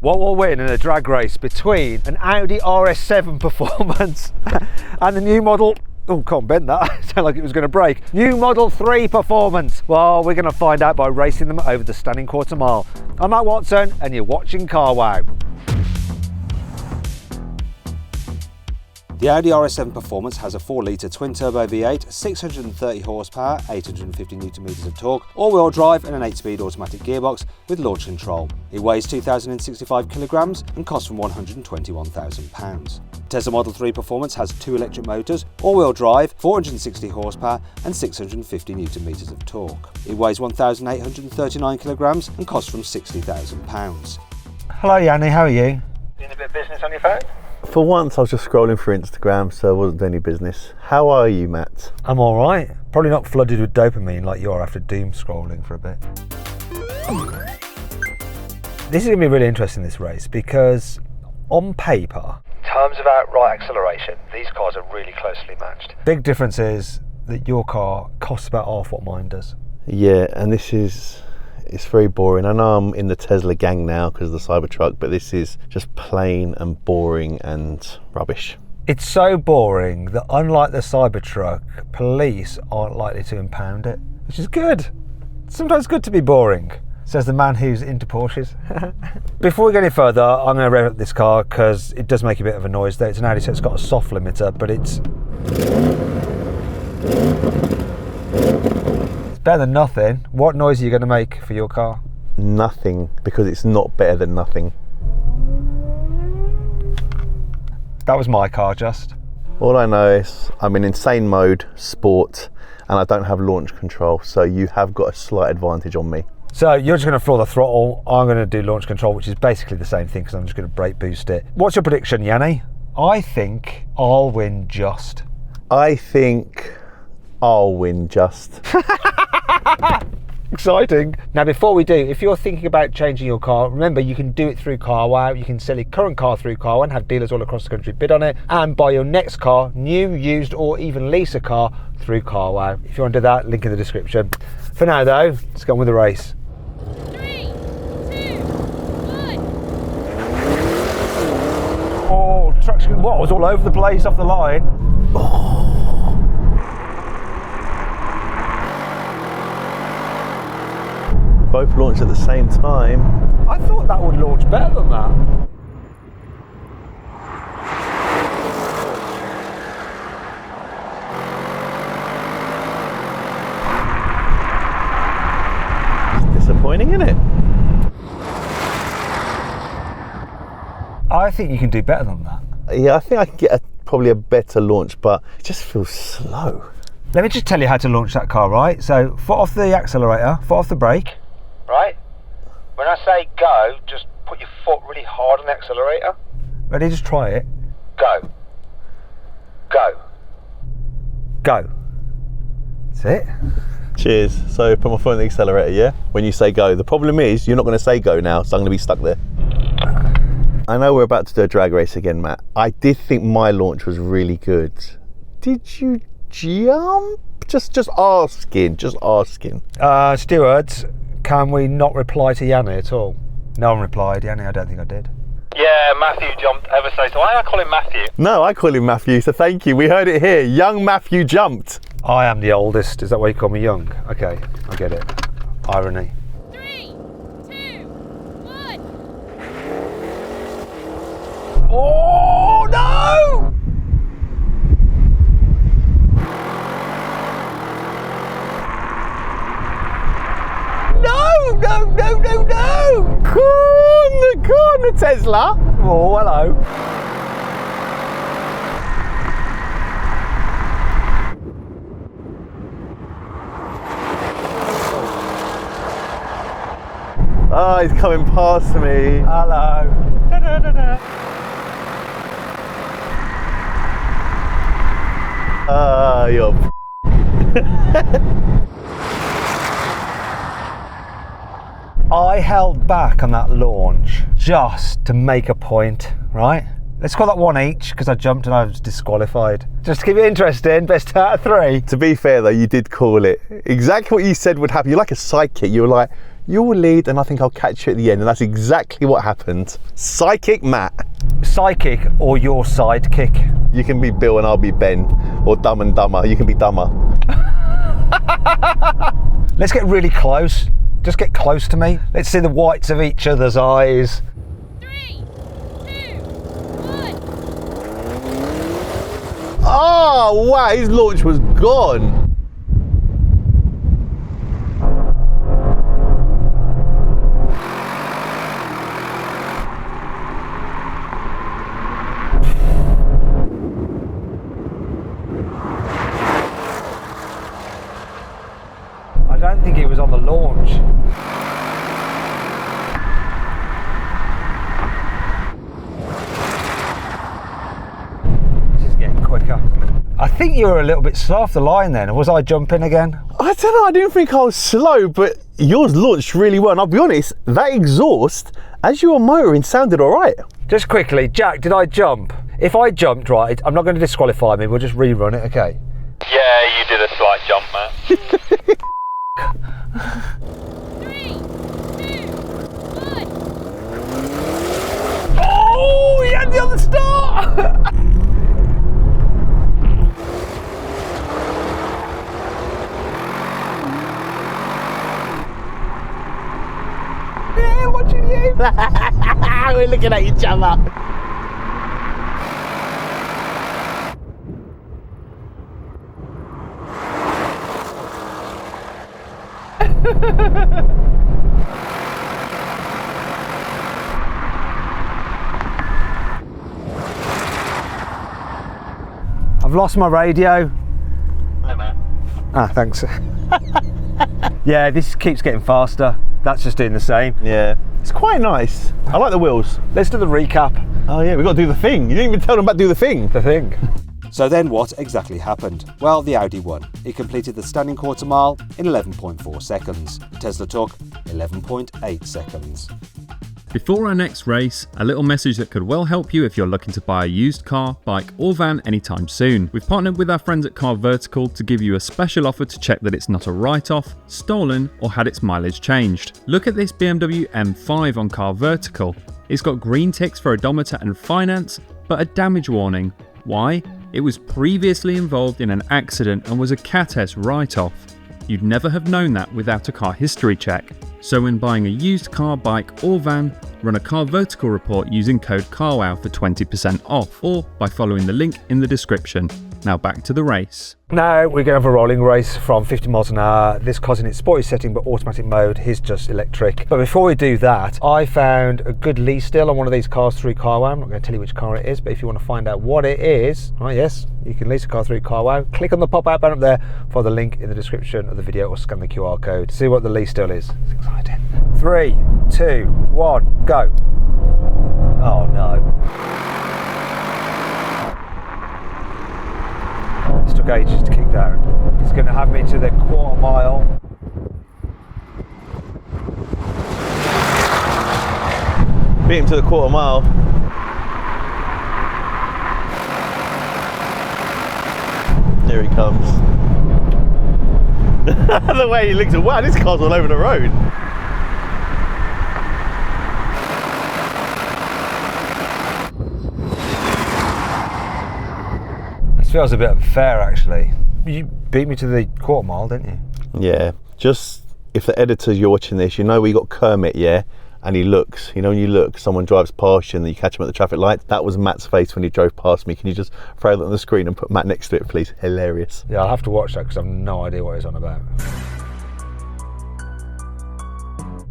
What will win in a drag race between an Audi RS7 Performance and the new model, oh, can't bend that, sounded like it was going to break, new Model 3 Performance? Well, we're going to find out by racing them over the standing quarter mile. I'm Matt Watson and you're watching Carwow. The Audi RS7 Performance has a 4-litre twin-turbo V8, 630 horsepower, 850 Nm of torque, all-wheel drive and an 8-speed automatic gearbox with launch control. It weighs 2,065 kilograms and costs from £121,000. Tesla Model 3 Performance has 2 electric motors, all-wheel drive, 460 horsepower and 650 Nm of torque. It weighs 1,839 kilograms and costs from £60,000. Hello Yanni, how are you? Doing a bit of business on your phone? For once I was just scrolling through Instagram, so I wasn't doing any business. How are you, Matt? I'm alright. Probably not flooded with dopamine like you are after doom scrolling for a bit. This is going to be really interesting, this race, because on paper, In terms of outright acceleration, these cars are really closely matched. big difference is that your car costs about half what mine does. Yeah, and it's very boring. I know I'm in the Tesla gang now because of the Cybertruck, but this is just plain and boring and rubbish. It's so boring that unlike the Cybertruck, police aren't likely to impound it, which is good. It's sometimes good to be boring, says the man who's into Porsches. Before we go any further, I'm going to rev up this car because it does make a bit of a noise though. It's an Audi, so it's got a soft limiter, but it's better than nothing. What noise are you going to make for your car? Nothing, because it's not better than nothing. That was my car, just. All I know is I'm in insane mode, sport, and I don't have launch control, so you have got a slight advantage on me. So you're just going to floor the throttle. I'm going to do launch control, which is basically the same thing because I'm just going to brake boost it. What's your prediction, Yanni? I think I'll win just. I think I'll win just. Exciting. Now before we do, if you're thinking about changing your car, remember you can do it through Carwow. You can sell your current car through Carwow and have dealers all across the country bid on it, and buy your next car, new, used or even lease a car through Carwow. If you want to do that, link in the description. For now though, let's go on with the race. 3, 2, 1. Oh, traction, what, was all over the place off the line. Both launched at the same time. I thought that would launch better than that. It's disappointing, isn't it? I think you can do better than that. Yeah, I think I can get probably a better launch, but it just feels slow. Let me just tell you how to launch that car, right? So, foot off the accelerator, foot off the brake. Right? When I say go, just put your foot really hard on the accelerator. Ready? Just try it. Go. Go. Go. That's it. Cheers. So put my foot on the accelerator, yeah? When you say go. The problem is you're not going to say go now, so I'm going to be stuck there. I know we're about to do a drag race again, Matt. I did think my launch was really good. Did you jump? Just asking. Stuart, can we not reply to Yanni at all? No one replied. Yanni, I don't think I did. Yeah, Matthew jumped ever so. Why do I call him Matthew? No, I call him Matthew, so thank you. We heard it here. Young Matthew jumped. I am the oldest. Is that why you call me young? Okay, I get it. Irony. 3, 2, 1. Oh no! No! Come on, Tesla. Oh, hello. Oh, he's coming past me. Hello. You're I held back on that launch just to make a point, right? Let's call that one each because I jumped and I was disqualified. Just to keep it interesting, best out of 3. To be fair though, you did call it. Exactly what you said would happen. You're like a sidekick. You were like, You will lead and I think I'll catch you at the end, and that's exactly what happened. Psychic Matt. Psychic or your sidekick? You can be Bill and I'll be Ben, or Dumb and Dumber. You can be Dumber. Let's get really close. Just get close to me. Let's see the whites of each other's eyes. 3, 2, 1. Oh, wow, his launch was gone. I don't think he was on the launch. This is getting quicker. I think you were a little bit slow off the line then, or was I jumping again? I don't know, I didn't think I was slow, but yours launched really well. And I'll be honest, that exhaust, as you were motoring, sounded all right. Just quickly, Jack, did I jump? If I jumped right, I'm not going to disqualify me, we'll just rerun it, okay? Yeah, you did a slight jump, Matt. 3, 2, 1. Oh, he had the other start! Yeah, watching you. We're looking at each other. I've lost my radio. Hi, Matt. Ah, thanks. Yeah, this keeps getting faster. That's just doing the same. Yeah, it's quite nice. I like the wheels. Let's do the recap. Oh yeah, we've got to do the thing. You didn't even tell them about do the thing. The thing. So then what exactly happened? Well, the Audi won. It completed the standing quarter mile in 11.4 seconds. The Tesla took 11.8 seconds. Before our next race, a little message that could well help you if you're looking to buy a used car, bike or van anytime soon. We've partnered with our friends at Car Vertical to give you a special offer to check that it's not a write-off, stolen or had its mileage changed. Look at this BMW M5 on Car Vertical. It's got green ticks for odometer and finance, but a damage warning. Why? It was previously involved in an accident and was a Cat S write-off. You'd never have known that without a car history check. So when buying a used car, bike or van, run a Car Vertical report using code carwow for 20% off, or by following the link in the description. Now back to the race. Now we're going to have a rolling race from 50 miles an hour. This car's in its sporty setting but automatic mode, his just electric. But before we do that, I found a good lease deal on one of these cars through Carwow. I'm not going to tell you which car it is, but if you want to find out what it is, oh yes, you can lease a car through Carwow. Click on the pop-out button up there for the link in the description of the video, or scan the QR code. See what the lease deal is. It's exciting. 3, 2, 1, go. Oh no. It took ages to kick down. It's going to have me to the quarter mile. Beat him to the quarter mile. Here he comes. The way he looks at, wow, this car's all over the road. This feels a bit unfair actually. You beat me to the quarter mile, didn't you? Yeah, just if the editors you're watching this, you know we got Kermit, yeah? And he looks, you know, when you look, someone drives past you and then you catch him at the traffic light. That was Matt's face when he drove past me. Can you just throw that on the screen and put Matt next to it, please? Hilarious. Yeah, I'll have to watch that because I've no idea what it's on about.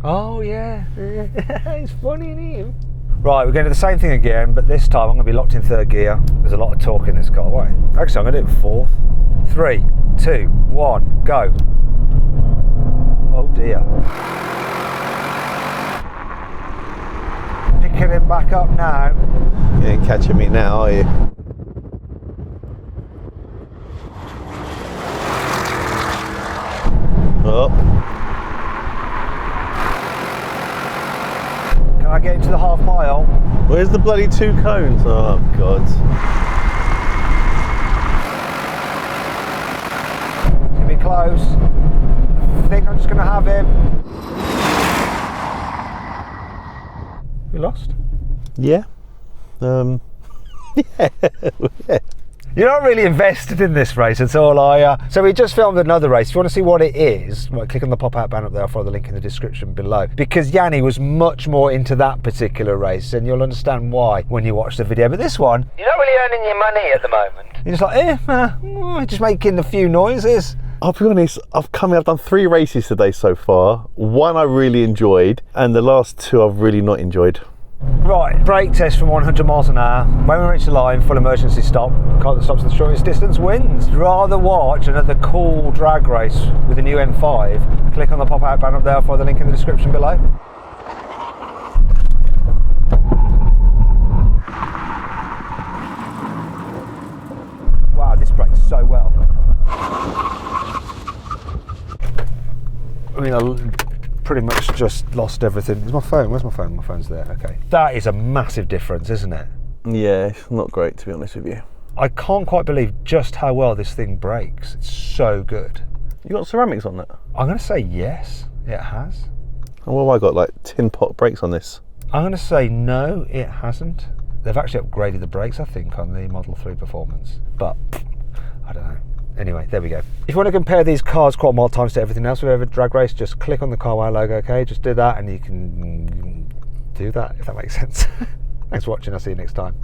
Oh yeah, it's funny, isn't it? Right, we're going to do the same thing again, but this time I'm going to be locked in third gear. There's a lot of torque in this car. Wait, actually I'm going to do it fourth. 3, 2, 1, go. Oh dear. Picking him back up now. You ain't catching me now, are you? Oh. Can I get into the half mile? Where's the bloody 2 cones? Oh, God. It's going to be close. I think I'm just going to have him. We lost. Yeah. Yeah. You're not really invested in this race at all, are you? So we just filmed another race. If you want to see what it is, right, click on the pop-out banner up there. I'll follow the link in the description below. Because Yanni was much more into that particular race, and you'll understand why when you watch the video. But this one, You're not really earning your money at the moment. you're just like, just making a few noises. I'll be honest, I've done 3 races today so far. One I really enjoyed, and the last 2 I've really not enjoyed. Right, brake test from 100 miles an hour. When we reach the line, full emergency stop. Car that stops the shortest distance wins. Rather watch another cool drag race with the new M5? Click on the pop-out banner up there. I'll follow the link in the description below. Wow, this brakes so well. I mean, I pretty much just lost everything. Is my phone? Where's my phone? My phone's there. Okay. That is a massive difference, isn't it? Yeah, it's not great, to be honest with you. I can't quite believe just how well this thing brakes. It's so good. You got ceramics on that? I'm going to say yes, it has. And what have I got, like tin pot brakes on this? I'm going to say no, it hasn't. They've actually upgraded the brakes, I think, on the Model 3 Performance. But I don't know. Anyway, there we go. If you want to compare these cars quad mile times to everything else we've ever drag race, just click on the carwow logo, okay? Just do that and you can do that, if that makes sense. Thanks for watching. I'll see you next time.